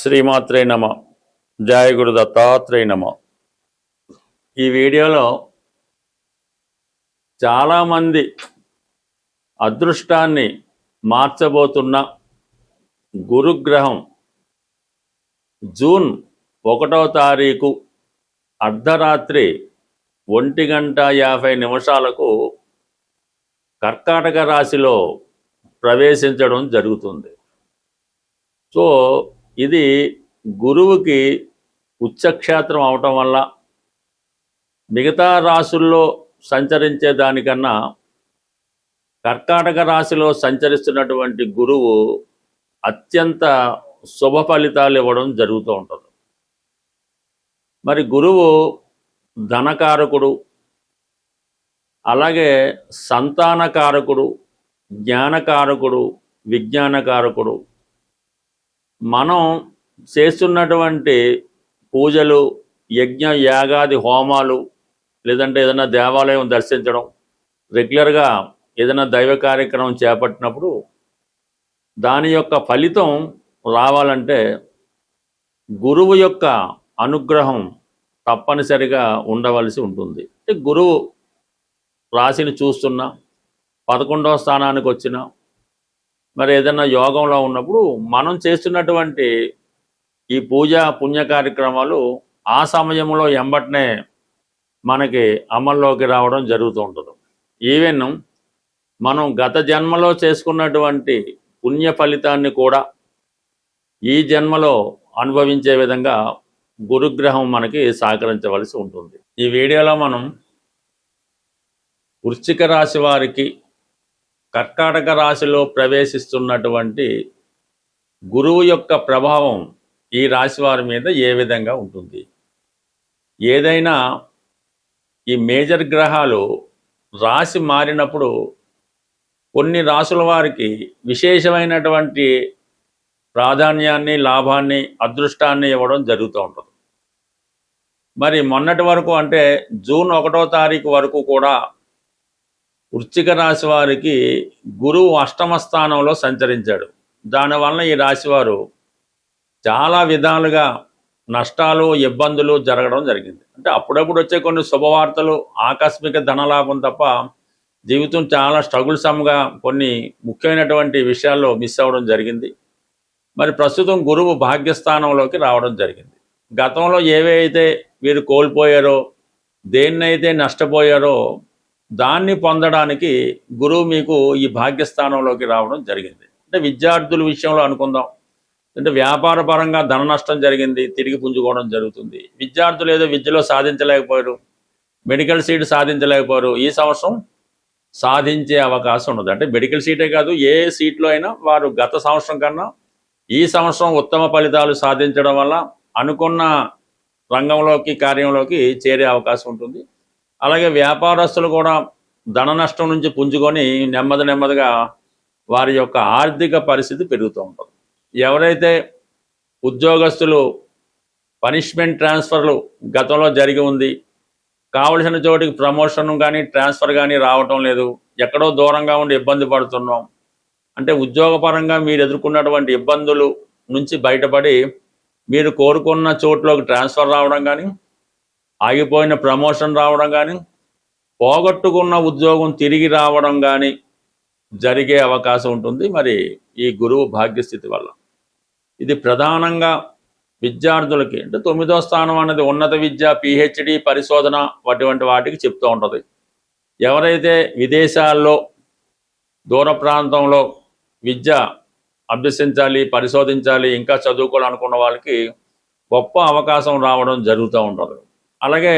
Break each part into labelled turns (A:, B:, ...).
A: శ్రీమాత్రే నమ. జయ గురు దత్తాత్రేయ నమ. ఈ వీడియోలో చాలామంది అదృష్టాన్ని మార్చబోతున్న గురుగ్రహం జూన్ 1వ తారీఖు అర్ధరాత్రి 1:50 కర్కాటక రాశిలో ప్రవేశించడం జరుగుతుంది. సో ఇది గురువుకి ఉచ్చక్షేత్రం అవటం వల్ల మిగతా రాశుల్లో సంచరించే దానికన్నా కర్కాటక రాశిలో సంచరిస్తున్నటువంటి గురువు అత్యంత శుభ ఫలితాలు ఇవ్వడం జరుగుతూ ఉంటుంది. మరి గురువు ధనకారకుడు, అలాగే సంతానకారకుడు, జ్ఞానకారకుడు, విజ్ఞానకారకుడు. మనం చేస్తున్నటువంటి పూజలు, యజ్ఞ యాగాది హోమాలు, లేదంటే ఏదైనా దేవాలయం దర్శించడం, రెగ్యులర్గా ఏదైనా దైవ కార్యక్రమం చేపట్టినప్పుడు దాని యొక్క ఫలితం రావాలంటే గురువు యొక్క అనుగ్రహం తప్పనిసరిగా ఉండవలసి ఉంటుంది. గురువు రాశిని చూస్తున్నా, 11వ స్థానానికి వచ్చినా, మరి ఏదైనా యోగంలో ఉన్నప్పుడు మనం చేస్తున్నటువంటి ఈ పూజ పుణ్య కార్యక్రమాలు ఆ సమయంలో ఎంబటనే మనకి అమల్లోకి రావడం జరుగుతూ ఉంటుంది. ఈవెన్ మనం గత జన్మలో చేసుకున్నటువంటి పుణ్య ఫలితాన్ని కూడా ఈ జన్మలో అనుభవించే విధంగా గురుగ్రహం మనకి సహకరించవలసి ఉంటుంది. ఈ వీడియోలో మనం వృశ్చిక రాశి వారికి కర్కాటక రాశిలో ప్రవేశిస్తున్నటువంటి గురువు యొక్క ప్రభావం ఈ రాశి వారి మీద ఏ విధంగా ఉంటుంది. ఏదైనా ఈ మేజర్ గ్రహాలు రాశి మారినప్పుడు కొన్ని రాశుల వారికి విశేషమైనటువంటి ప్రాధాన్యాన్ని, లాభాన్ని, అదృష్టాన్ని ఇవ్వడం జరుగుతూ ఉంటుంది. మరి మొన్నటి వరకు అంటే జూన్ 1వ తారీఖు వరకు కూడా వృశ్చిక రాశి వారికి గురువు 8వ స్థానంలో సంచరించాడు. దానివల్ల ఈ రాశివారు చాలా విధాలుగా నష్టాలు, ఇబ్బందులు జరగడం జరిగింది. అంటే అప్పుడప్పుడు వచ్చే కొన్ని శుభవార్తలు, ఆకస్మిక ధనలాభం తప్ప జీవితం చాలా స్ట్రగుల్సమ్గా కొన్ని ముఖ్యమైనటువంటి విషయాల్లో మిస్ అవ్వడం జరిగింది. మరి ప్రస్తుతం గురువు భాగ్యస్థానంలోకి రావడం జరిగింది. గతంలో ఏవైతే వీరు కోల్పోయారో, దేన్నైతే నష్టపోయారో దాన్ని పొందడానికి గురువు మీకు ఈ భాగ్యస్థానంలోకి రావడం జరిగింది. అంటే విద్యార్థుల విషయంలో అనుకుందాం, అంటే వ్యాపార పరంగా ధన నష్టం జరిగింది, తిరిగి పుంజుకోవడం జరుగుతుంది. విద్యార్థులు ఏదో విద్యలో సాధించలేకపోయారు, మెడికల్ సీట్ సాధించలేకపోయారు, ఈ సంవత్సరం సాధించే అవకాశం ఉన్నది. అంటే మెడికల్ సీటే కాదు, ఏ సీట్లో అయినా వారు గత సంవత్సరం కన్నా ఈ సంవత్సరం ఉత్తమ ఫలితాలు సాధించడం వల్ల అనుకున్న రంగంలోకి, కార్యంలోకి చేరే అవకాశం ఉంటుంది. అలాగే వ్యాపారస్తులు కూడా ధన నష్టం నుంచి పుంజుకొని నెమ్మదిగా వారి యొక్క ఆర్థిక పరిస్థితి పెరుగుతూ ఉంటుంది. ఎవరైతే ఉద్యోగస్తులు పనిష్మెంట్ ట్రాన్స్ఫర్లు గతంలో జరిగి ఉంది, కావలసిన చోటికి ప్రమోషన్ కానీ ట్రాన్స్ఫర్ కానీ రావటం లేదు, ఎక్కడో దూరంగా ఉండి ఇబ్బంది పడుతున్నాం అంటే ఉద్యోగపరంగా మీరు ఎదుర్కొన్నటువంటి ఇబ్బందులు నుంచి బయటపడి మీరు కోరుకున్న చోట్లోకి ట్రాన్స్ఫర్ రావడం కానీ, ఆగిపోయిన ప్రమోషన్ రావడం కానీ, పోగొట్టుకున్న ఉద్యోగం తిరిగి రావడం కానీ జరిగే అవకాశం ఉంటుంది. మరి ఈ గురువు భాగ్యస్థితి వల్ల ఇది ప్రధానంగా విద్యార్థులకి, అంటే 9వ స్థానం అనేది ఉన్నత విద్య, PhD, పరిశోధన అటువంటి వాటికి చెప్తూ ఉంటుంది. ఎవరైతే విదేశాల్లో, దూర ప్రాంతంలో విద్య అభ్యసించాలి, పరిశోధించాలి, ఇంకా చదువుకోవాలనుకున్న వాళ్ళకి గొప్ప అవకాశం రావడం జరుగుతూ ఉంటుంది. అలాగే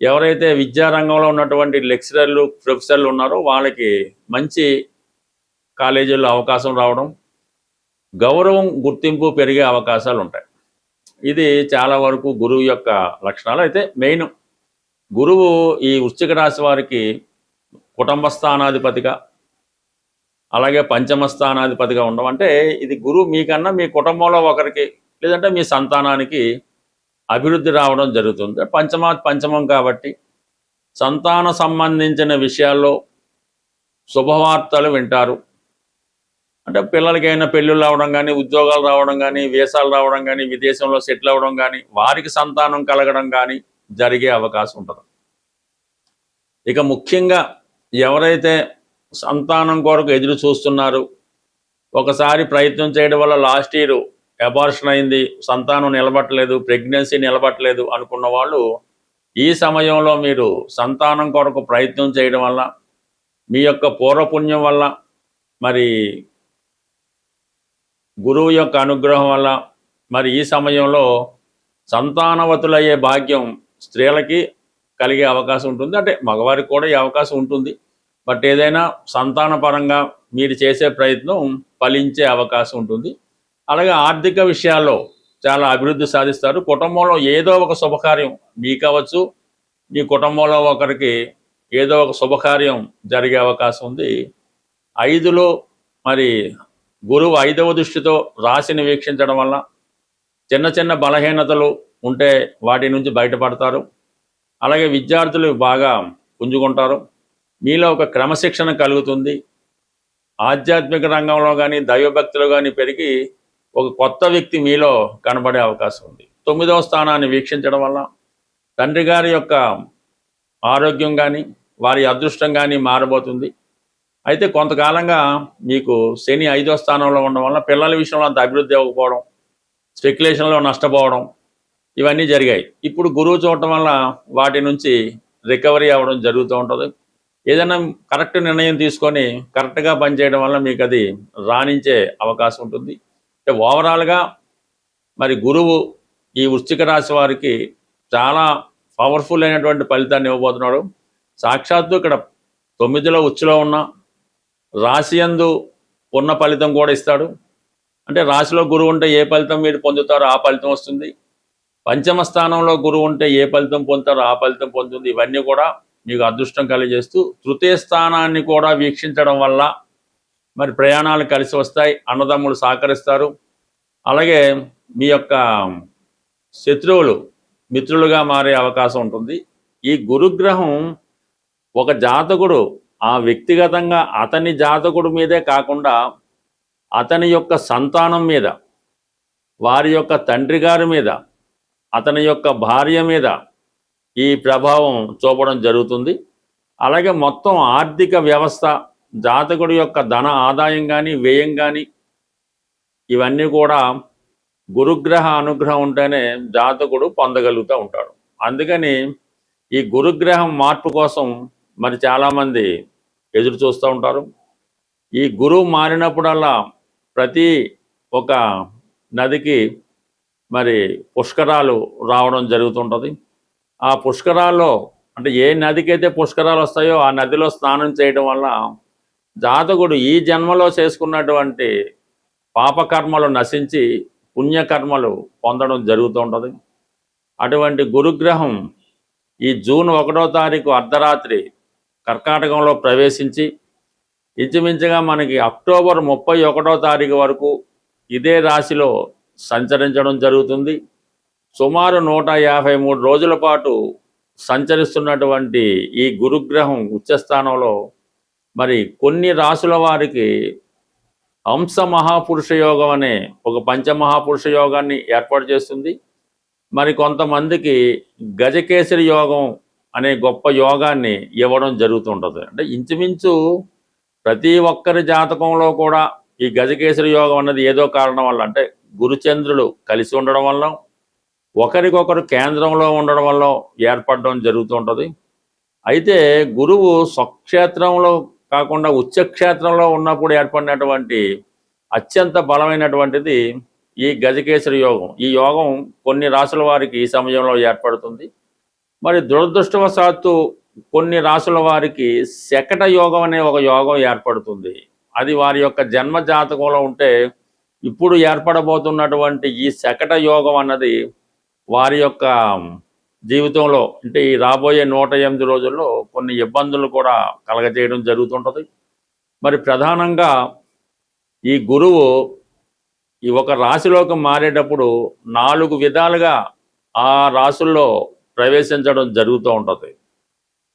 A: ఎవరైతే విద్యారంగంలో ఉన్నటువంటి లెక్చరర్లు, ప్రొఫెసర్లు ఉన్నారో వాళ్ళకి మంచి కాలేజీల్లో అవకాశం రావడం, గౌరవం, గుర్తింపు పెరిగే అవకాశాలు ఉంటాయి. ఇది చాలా వరకు గురువు యొక్క లక్షణాలు. అయితే మెయిన్ గురువు ఈ వృశ్చిక రాశి వారికి కుటుంబ స్థానాధిపతిగా, అలాగే పంచమ స్థానాధిపతిగా ఉండడం. అంటే ఇది గురువు మీకన్నా మీ కుటుంబంలో ఒకరికి, లేదంటే మీ సంతానానికి అభివృద్ధి రావడం జరుగుతుంది. పంచమం కాబట్టి సంతాన సంబంధించిన విషయాల్లో శుభవార్తలు వింటారు. అంటే పిల్లలకైనా పెళ్ళిళ్ళు రావడం కానీ, ఉద్యోగాలు రావడం కానీ, వీసాలు రావడం కానీ, విదేశంలో సెటిల్ అవ్వడం కానీ, వారికి సంతానం కలగడం కానీ జరిగే అవకాశం ఉంటుంది. ఇక ముఖ్యంగా ఎవరైతే సంతానం కొరకు ఎదురు చూస్తున్నారు, ఒకసారి ప్రయత్నం చేయడం వల్ల లాస్ట్ ఇయర్ అబార్షన్ అయింది, సంతానం నిలబట్టలేదు, ప్రెగ్నెన్సీ నిలబట్టలేదు అనుకున్న వాళ్ళు ఈ సమయంలో మీరు సంతానం కొరకు ప్రయత్నం చేయడం వల్ల, మీ యొక్క పూర్వపుణ్యం వల్ల, మరి గురువు యొక్క అనుగ్రహం వల్ల మరి ఈ సమయంలో సంతానవతులయ్యే భాగ్యం స్త్రీలకి కలిగే అవకాశం ఉంటుంది. అంటే మగవారికి కూడా ఈ అవకాశం ఉంటుంది. బట్ ఏదైనా సంతాన పరంగా మీరు చేసే ప్రయత్నం ఫలించే అవకాశం ఉంటుంది. అలాగే ఆర్థిక విషయాల్లో చాలా అభివృద్ధి సాధిస్తారు. కుటుంబంలో ఏదో ఒక శుభకార్యం మీకు అవ్వచ్చు, మీ కుటుంబంలో ఒకరికి ఏదో ఒక శుభకార్యం జరిగే అవకాశం ఉంది. 5లో మరి గురువు 5వ దృష్టితో రాశిని వీక్షించడం వల్ల చిన్న చిన్న బలహీనతలు ఉంటే వాటి నుంచి బయటపడతారు. అలాగే విద్యార్థులు బాగా పుంజుకుంటారు. మీలో ఒక క్రమశిక్షణ కలుగుతుంది. ఆధ్యాత్మిక రంగంలో కానీ దైవభక్తులు కానీ పెరిగి ఒక కొత్త వ్యక్తి మీలో కనబడే అవకాశం ఉంది. 9వ స్థానాన్ని వీక్షించడం వల్ల తండ్రి గారి యొక్క ఆరోగ్యం కానీ వారి అదృష్టం కానీ మారబోతుంది. అయితే కొంతకాలంగా మీకు శని 5వ స్థానంలో ఉండడం వల్ల పిల్లల విషయంలో అంత అభివృద్ధి అవ్వకపోవడం, స్పెక్యులేషన్లో నష్టపోవడం ఇవన్నీ జరిగాయి. ఇప్పుడు గురువు చూడటం వల్ల వాటి నుంచి రికవరీ అవ్వడం జరుగుతూ ఉంటుంది. ఏదైనా కరెక్ట్ నిర్ణయం తీసుకొని కరెక్ట్గా పనిచేయడం వల్ల మీకు అది రాణించే అవకాశం ఉంటుంది. అంటే ఓవరాల్గా మరి గురువు ఈ వృశ్చిక రాశి వారికి చాలా పవర్ఫుల్ అయినటువంటి ఫలితాన్ని ఇవ్వబోతున్నాడు. సాక్షాత్తు ఇక్కడ 9లో ఉచ్చులో ఉన్న రాశి యందు ఉన్న ఫలితం కూడా ఇస్తాడు. అంటే రాశిలో గురువు ఉంటే ఏ ఫలితం మీరు పొందుతారో ఆ ఫలితం వస్తుంది. పంచమ స్థానంలో గురువు ఉంటే ఏ ఫలితం పొందుతారో ఆ ఫలితం పొందుతుంది. ఇవన్నీ కూడా మీకు అదృష్టం కలిగజేస్తూ తృతీయ స్థానాన్ని కూడా వీక్షించడం వల్ల మరి ప్రయాణాలు కలిసి వస్తాయి, అన్నదమ్ములు సహకరిస్తారు. అలాగే మీ యొక్క శత్రువులు మిత్రులుగా మారే అవకాశం ఉంటుంది. ఈ గురుగ్రహం ఒక జాతకుడు ఆ వ్యక్తిగతంగా అతని జాతకుడి మీదే కాకుండా అతని యొక్క సంతానం మీద, వారి యొక్క తండ్రి గారి మీద, అతని యొక్క భార్య మీద ఈ ప్రభావం చూపడం జరుగుతుంది. అలాగే మొత్తం ఆర్థిక వ్యవస్థ, జాతకుడి యొక్క ధన ఆదాయం కానీ వ్యయం కానీ ఇవన్నీ కూడా గురుగ్రహ అనుగ్రహం ఉంటేనే జాతకుడు పొందగలుగుతూ ఉంటాడు. అందుకని ఈ గురుగ్రహం మార్పు కోసం మరి చాలామంది ఎదురు చూస్తూ ఉంటారు. ఈ గురువు మారినప్పుడల్లా ప్రతి ఒక నదికి మరి పుష్కరాలు రావడం జరుగుతుంటుంది. ఆ పుష్కరాల్లో అంటే ఏ నదికైతే పుష్కరాలు వస్తాయో ఆ నదిలో స్నానం చేయడం వల్ల జాతకుడు ఈ జన్మలో చేసుకున్నటువంటి పాపకర్మలు నశించి పుణ్యకర్మలు పొందడం జరుగుతూ ఉంటుంది. అటువంటి గురుగ్రహం ఈ జూన్ 1వ తారీఖు అర్ధరాత్రి కర్కాటకంలో ప్రవేశించి ఇంచుమించుగా మనకి అక్టోబర్ 31వ తారీఖు వరకు ఇదే రాశిలో సంచరించడం జరుగుతుంది. సుమారు 153 రోజుల పాటు సంచరిస్తున్నటువంటి ఈ గురుగ్రహం ఉచ్చస్థానంలో మరి కొన్ని రాశుల వారికి హంస మహాపురుష యోగం అనే ఒక పంచమహాపురుష యోగాన్ని ఏర్పాటు చేస్తుంది. మరి కొంతమందికి గజకేసరి యోగం అనే గొప్ప యోగాన్ని ఇవ్వడం జరుగుతుంటుంది. అంటే ఇంచుమించు ప్రతి ఒక్కరి జాతకంలో కూడా ఈ గజకేసరి యోగం అన్నది ఏదో కారణం వల్ల, అంటే గురుచంద్రులు కలిసి ఉండడం వల్ల, ఒకరికొకరు కేంద్రంలో ఉండడం వల్ల ఏర్పడడం జరుగుతుంటుంది. అయితే గురువు స్వక్షేత్రంలో కాకుండా ఉచ్చక్షేత్రంలో ఉన్నప్పుడు ఏర్పడినటువంటి అత్యంత బలమైనటువంటిది ఈ గజకేసరి యోగం. ఈ యోగం కొన్ని రాసుల వారికి ఈ సమయంలో ఏర్పడుతుంది. మరి దురదృష్టవశాత్తు కొన్ని రాసుల వారికి శకట యోగం అనే ఒక యోగం ఏర్పడుతుంది. అది వారి యొక్క జన్మ జాతకంలో ఉంటే ఇప్పుడు ఏర్పడబోతున్నటువంటి ఈ శకట యోగం అన్నది వారి యొక్క జీవితంలో అంటే ఈ రాబోయే 108 రోజుల్లో కొన్ని ఇబ్బందులు కూడా కలగజేయడం జరుగుతుంటుంది. మరి ప్రధానంగా ఈ గురువు ఈ ఒక రాశిలోకి మారేటప్పుడు 4 విధాలుగా ఆ రాశుల్లో ప్రవేశించడం జరుగుతూ ఉంటుంది.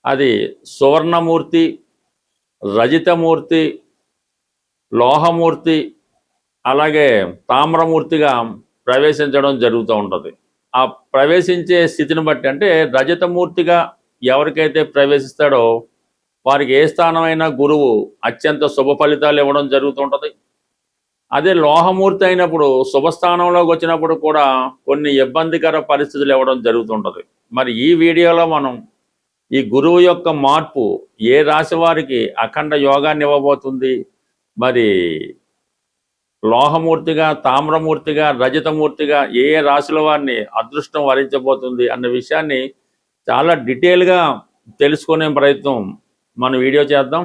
A: అది సువర్ణమూర్తి, రజితమూర్తి, లోహమూర్తి అలాగే తామ్రమూర్తిగా ప్రవేశించడం జరుగుతూ ఉంటుంది. ఆ ప్రవేశించే స్థితిని బట్టి అంటే రజతమూర్తిగా ఎవరికైతే ప్రవేశిస్తాడో వారికి ఏ స్థానమైనా గురువు అత్యంత శుభ ఫలితాలు ఇవ్వడం జరుగుతుంటుంది. అదే లోహమూర్తి అయినప్పుడు శుభస్థానంలోకి వచ్చినప్పుడు కూడా కొన్ని ఇబ్బందికర పరిస్థితులు ఇవ్వడం జరుగుతుంటుంది. మరి ఈ వీడియోలో మనం ఈ గురువు యొక్క మార్పు ఏ రాశి వారికి అఖండ యోగాన్ని ఇవ్వబోతుంది, మరి లోహమూర్తిగా తామ్రమూర్తిగా రజతమూర్తిగా ఏ రాశుల వారిని అదృష్టం వరించబోతుంది అన్న విషయాన్ని చాలా డీటెయిల్గా తెలుసుకునే ప్రయత్నం మనం వీడియో చేద్దాం.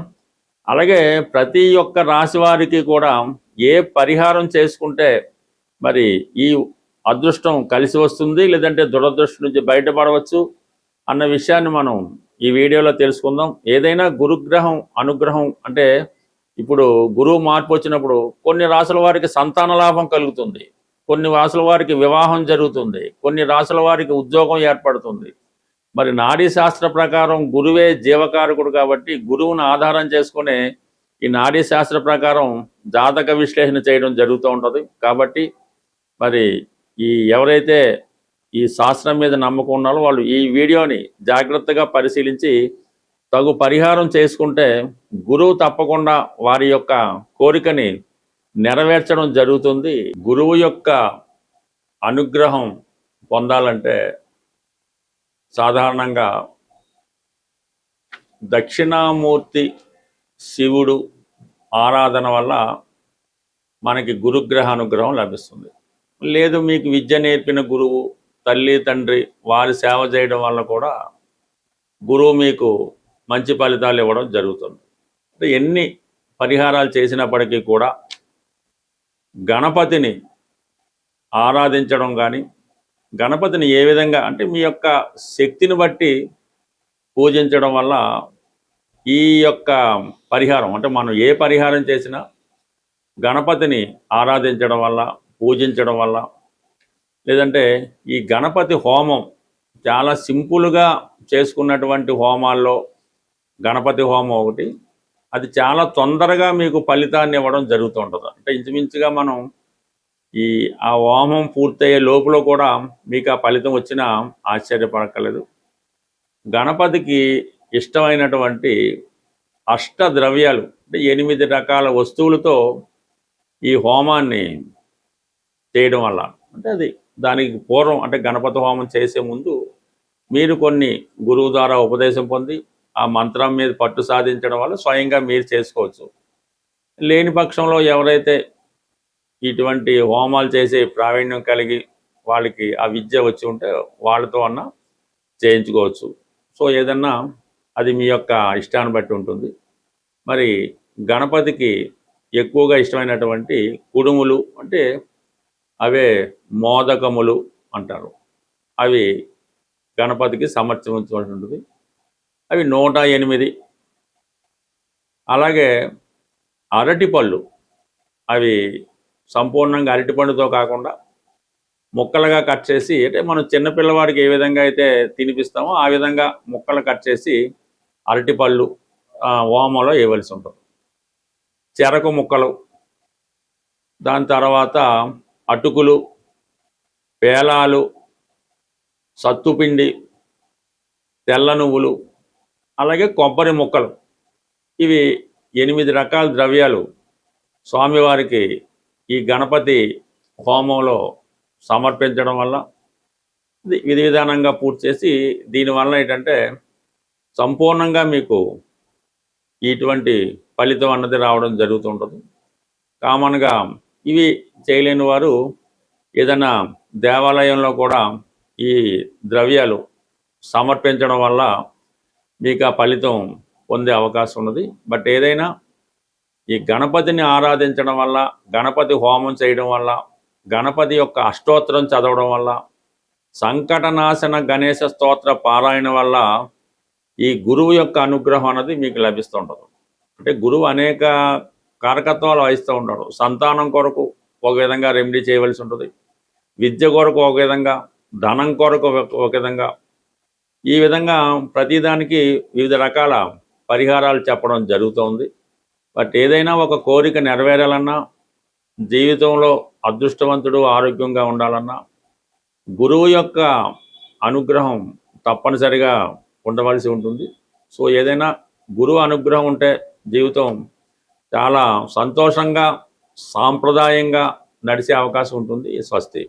A: అలాగే ప్రతి ఒక్క రాశి వారికి కూడా ఏ పరిహారం చేసుకుంటే మరి ఈ అదృష్టం కలిసి వస్తుంది లేదంటే దురదృష్టం నుంచి బయటపడవచ్చు అన్న విషయాన్ని మనం ఈ వీడియోలో తెలుసుకుందాం. ఏదైనా గురుగ్రహం అనుగ్రహం అంటే ఇప్పుడు గురువు మార్పు వచ్చినప్పుడు కొన్ని రాసుల వారికి సంతాన లాభం కలుగుతుంది, కొన్ని రాసుల వారికి వివాహం జరుగుతుంది, కొన్ని రాసుల వారికి ఉద్యోగం ఏర్పడుతుంది. మరి నాడీ శాస్త్ర ప్రకారం గురువే జీవకారకుడు కాబట్టి గురువును ఆధారం చేసుకునే ఈ నాడీ శాస్త్ర ప్రకారం జాతక విశ్లేషణ చేయడం జరుగుతూ ఉంటుంది. కాబట్టి మరి ఎవరైతే ఈ శాస్త్రం మీద నమ్మకం ఉన్నారో వాళ్ళు ఈ వీడియోని జాగ్రత్తగా పరిశీలించి తగు పరిహారం చేసుకుంటే గురువు తప్పకుండా వారి యొక్క కోరికని నెరవేర్చడం జరుగుతుంది. గురువు యొక్క అనుగ్రహం పొందాలంటే సాధారణంగా దక్షిణామూర్తి శివుడు ఆరాధన వల్ల మనకి గురుగ్రహ అనుగ్రహం లభిస్తుంది. లేదు మీకు విద్య నేర్పిన గురువు తల్లి తండ్రి వారి సేవ చేయడం వల్ల కూడా గురువు మీకు మంచి ఫలితాలు ఇవ్వడం జరుగుతుంది. అంటే ఎన్ని పరిహారాలు చేసినప్పటికీ కూడా గణపతిని ఆరాధించడం కానీ గణపతిని ఏ విధంగా అంటే మీ యొక్క శక్తిని బట్టి పూజించడం వల్ల ఈ యొక్క పరిహారం అంటే మనం ఏ పరిహారం చేసినా గణపతిని ఆరాధించడం వల్ల పూజించడం వల్ల లేదంటే ఈ గణపతి హోమం చాలా సింపుల్గా చేసుకున్నటువంటి హోమాల్లో గణపతి హోమం ఒకటి, అది చాలా తొందరగా మీకు ఫలితాన్ని ఇవ్వడం జరుగుతుంటుంది. అంటే ఇంచుమించుగా మనం ఆ హోమం పూర్తయ్యే లోపల కూడా మీకు ఆ ఫలితం వచ్చినా ఆశ్చర్యపడక్కర్లేదు. గణపతికి ఇష్టమైనటువంటి అష్ట ద్రవ్యాలు అంటే 8 రకాల వస్తువులతో ఈ హోమాన్ని చేయడం వల్ల అంటే అది దానికి పూర్వం అంటే గణపతి హోమం చేసే ముందు మీరు కొన్ని గురువు ద్వారా ఉపదేశం పొంది ఆ మంత్రం మీద పట్టు సాధించడం వల్ల స్వయంగా మీరు చేసుకోవచ్చు. లేని పక్షంలో ఎవరైతే ఇటువంటి హోమాలు చేసే ప్రావీణ్యం కలిగి వాళ్ళకి ఆ విద్య వచ్చి ఉంటే వాళ్ళతో అన్నా చేయించుకోవచ్చు. సో ఏదన్నా అది మీ యొక్క ఇష్టాన్ని బట్టి ఉంటుంది. మరి గణపతికి ఎక్కువగా ఇష్టమైనటువంటి కుడుములు అంటే అవే మోదకములు అంటారు, అవి గణపతికి సమర్పించవలసి ఉంటుంది. అవి 108. అలాగే అరటిపళ్ళు, అవి సంపూర్ణంగా అరటిపండుతో కాకుండా ముక్కలుగా కట్ చేసి అంటే మనం చిన్నపిల్లవాడికి ఏ విధంగా అయితే తినిపిస్తామో ఆ విధంగా ముక్కలు కట్ చేసి అరటిపళ్ళు హోమంలో వేయవలసి ఉంటుంది. చెరకు ముక్కలు, దాని తర్వాత అటుకులు, పేలాలు, సత్తుపిండి, తెల్ల నువ్వులు, అలాగే కొబ్బరి ముక్కలు, ఇవి 8 రకాల ద్రవ్యాలు స్వామివారికి ఈ గణపతి హోమంలో సమర్పించడం వల్ల విధి విధానంగా పూర్తి చేసి దీనివల్ల ఏంటంటే సంపూర్ణంగా మీకు ఇటువంటి ఫలితం అన్నది రావడం జరుగుతుంటుంది. కామన్గా ఇవి చేయలేని వారు ఏదైనా దేవాలయంలో కూడా ఈ ద్రవ్యాలు సమర్పించడం వల్ల మీకు ఆ ఫలితం పొందే అవకాశం ఉన్నది. బట్ ఏదైనా ఈ గణపతిని ఆరాధించడం వల్ల, గణపతి హోమం చేయడం వల్ల, గణపతి యొక్క అష్టోత్తరం చదవడం వల్ల, సంకటనాశన గణేశ స్తోత్ర పారాయణ వల్ల ఈ గురువు యొక్క అనుగ్రహం అనేది మీకు లభిస్తుంటుంది. అంటే గురువు అనేక కారకత్వాలు వహిస్తూ ఉంటాడు. సంతానం కొరకు ఒక విధంగా రెమెడీ చేయవలసి ఉంటుంది, విద్య కొరకు ఒక విధంగా, ధనం కొరకు ఒక విధంగా, ఈ విధంగా ప్రతిదానికి వివిధ రకాల పరిహారాలు చెప్పడం జరుగుతుంది. బట్ ఏదైనా ఒక కోరిక నెరవేరాలన్నా, జీవితంలో అదృష్టవంతుడు ఆరోగ్యంగా ఉండాలన్నా గురువు యొక్క అనుగ్రహం తప్పనిసరిగా ఉండవలసి ఉంటుంది. సో ఏదైనా గురువు అనుగ్రహం ఉంటే జీవితం చాలా సంతోషంగా సాంప్రదాయంగా నడిచే అవకాశం ఉంటుంది. స్వస్తి.